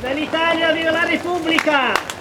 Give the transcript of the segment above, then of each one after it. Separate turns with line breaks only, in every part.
Dell'Italia, viva la Repubblica!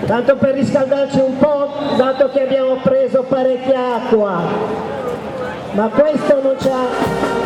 Tanto per riscaldarci un po', dato che abbiamo preso parecchia acqua, ma questo non c'ha...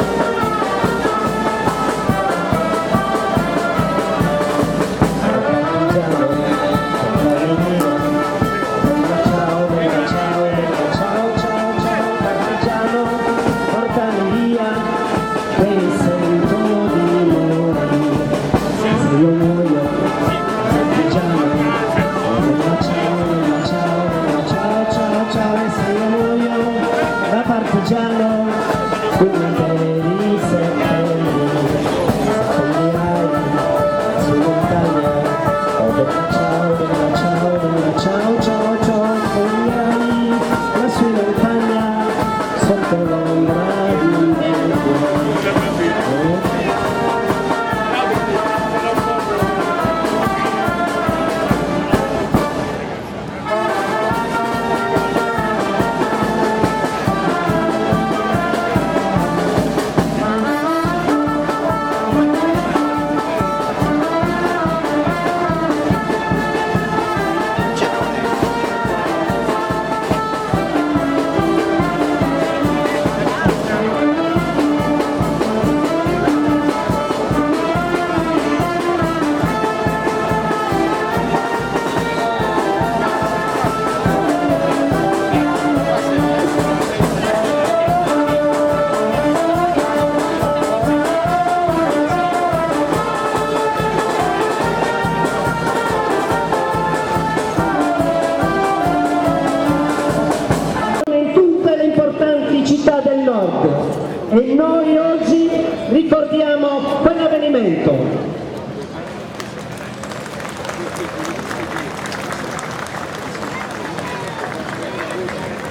E noi oggi ricordiamo quell'avvenimento.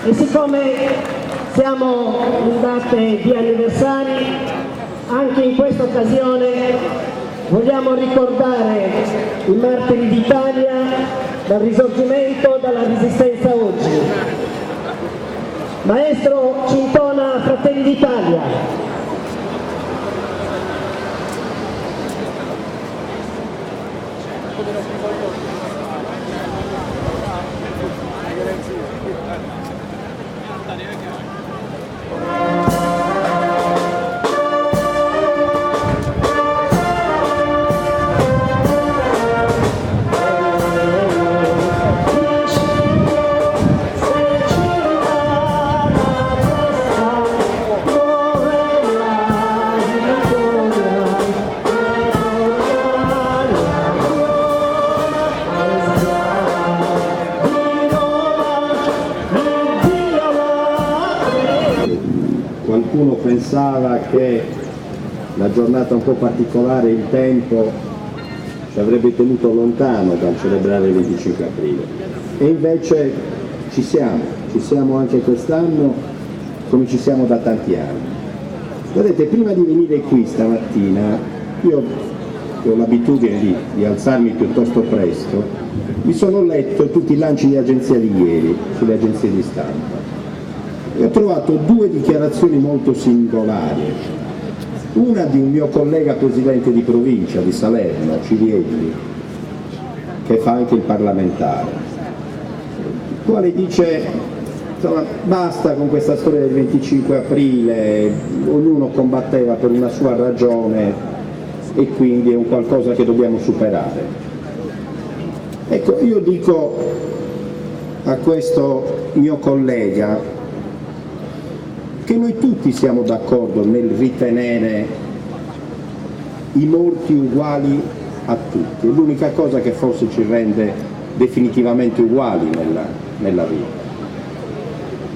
E siccome siamo in date di anniversari, anche in questa occasione vogliamo ricordare i martiri d'Italia dal Risorgimento, dalla Resistenza oggi. Maestro ci intona Fratelli d'Italia.
Qualcuno pensava che la giornata un po' particolare, il tempo, ci avrebbe tenuto lontano dal celebrare il 25 aprile. E invece ci siamo anche quest'anno come ci siamo da tanti anni. Vedete, prima di venire qui stamattina, io ho l'abitudine di alzarmi piuttosto presto, mi sono letto tutti i lanci di agenzia di ieri, sulle agenzie di stampa. E ho trovato due dichiarazioni molto singolari, una di un mio collega presidente di provincia di Salerno, Cirielli, che fa anche il parlamentare, il quale dice: insomma, basta con questa storia del 25 aprile, ognuno combatteva per una sua ragione e quindi è un qualcosa che dobbiamo superare. Ecco, io dico a questo mio collega che noi tutti siamo d'accordo nel ritenere i morti uguali a tutti, è l'unica cosa che forse ci rende definitivamente uguali nella vita.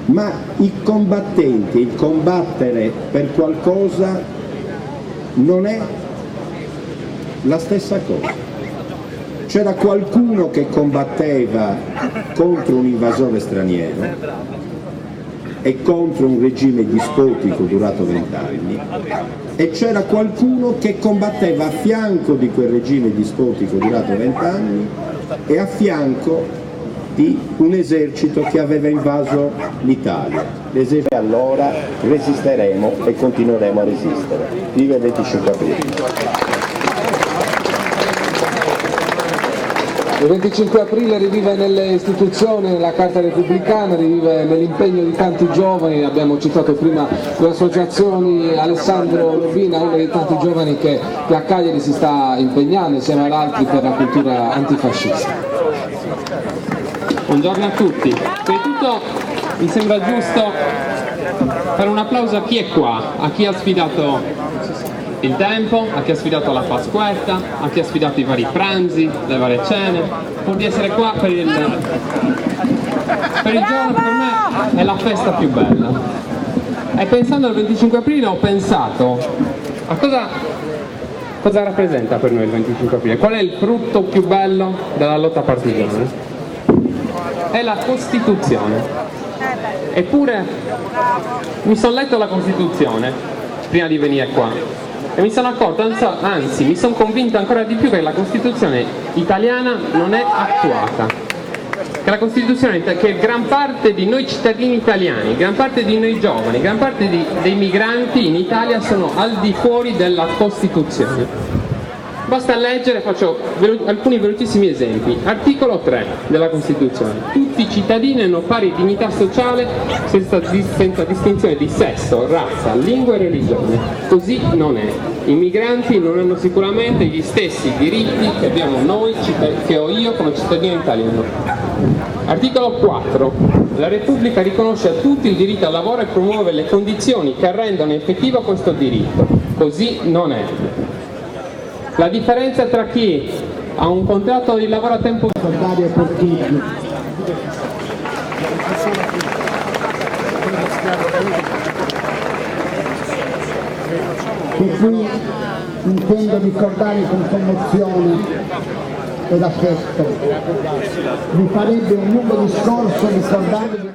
Ma i combattenti, il combattere per qualcosa non è la stessa cosa. C'era qualcuno che combatteva contro un invasore straniero e contro un regime dispotico durato 20 anni, e c'era qualcuno che combatteva a fianco di quel regime dispotico durato 20 anni e a fianco di un esercito che aveva invaso l'Italia. L'esercito, allora resisteremo e continueremo a resistere. Viva il 25 aprile!
Il 25 aprile rivive nelle istituzioni la Carta Repubblicana, rivive nell'impegno di tanti giovani, abbiamo citato prima le associazioni, Alessandro Lobina, uno dei tanti giovani che a Cagliari si sta impegnando insieme ad altri per la cultura antifascista.
Buongiorno a tutti. Prima di tutto mi sembra giusto fare un applauso a chi è qua, a chi ha sfidato il tempo, a chi ha sfidato la Pasquetta, a chi ha sfidato i vari pranzi, le varie cene, pur di essere qua per il giorno che per me è la festa più bella. E pensando al 25 aprile ho pensato a cosa rappresenta per noi il 25 aprile, qual è il frutto più bello della lotta partigiana? È la Costituzione. Eppure mi sono letto la Costituzione prima di venire qua e mi sono accorto, anzi mi sono convinto ancora di più che la Costituzione italiana non è attuata, che la Costituzione, che gran parte di noi cittadini italiani, gran parte di noi giovani, gran parte dei migranti in Italia sono al di fuori della Costituzione. Basta leggere, faccio alcuni velocissimi esempi. Articolo 3 della Costituzione. Tutti i cittadini hanno pari dignità sociale senza distinzione di sesso, razza, lingua e religione. Così non è. I migranti non hanno sicuramente gli stessi diritti che abbiamo noi, che ho io come cittadino italiano. Articolo 4. La Repubblica riconosce a tutti il diritto al lavoro e promuove le condizioni che rendono effettivo questo diritto. Così non è. La differenza tra chi ha un contratto di lavoro a tempo
che qui intendo ricordare con commozione ed affetto. Mi farebbe un lungo discorso ricordare